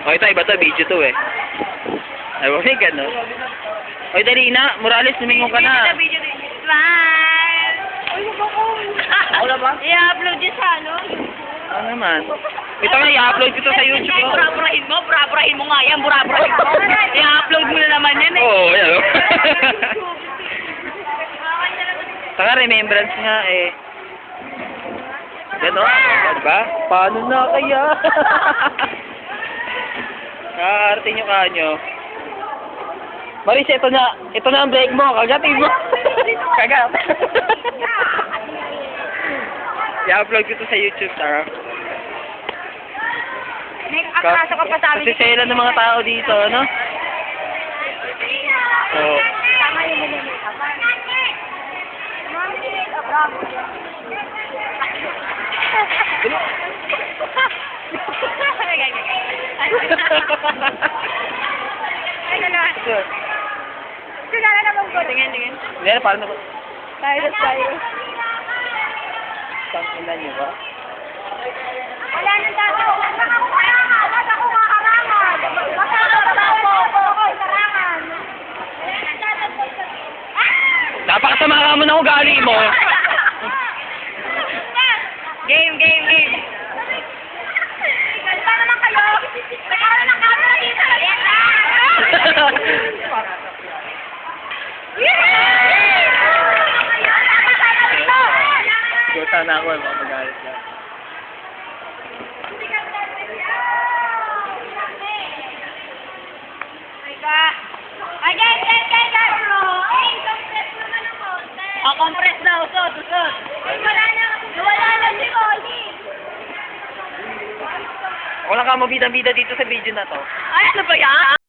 O ito, iba to, video to eh. Ay, wala gano'n. Oy, dali na. Morales, lumingon ka na. Video din. Smile! Uy, Wala ba? I-upload yun sa ano? Ano naman? Ito nga, i-upload ko to sa YouTube. Oh. Burabrahin mo nga yan, burabrahin mo. I-upload mo na naman yan eh. Oo, yan o. Saka remembrance nga eh. Gano'n, diba? Paano na kaya? Arte nyo kanyo. Maris, ito na ang break mo. Kagatin mo. Kagat. I-upload ko to sa YouTube, Tara. May atraso ka pa sa amin. Kasi sila ng mga tao dito, ano? So, Tama yung malimit ka. Bravo. Ano na? Sigala naman ko. Tingin. hindi, parang na... Tayo. Tangkinan nyo ba? Wala nang tataw. Ba't ako karangan? Ba't ako kakarangan? Ba't ako karangan? Napakasama ka mo ng ugali mo. Game. Ganda naman kayo. Nagkaroon ng camera dito. Ayan na. Guta na ako, mga magalit na. Compress na, usod. Wala na si Oli. Wala ka mo bida-bida dito sa video na to. Ay, ano ba yan?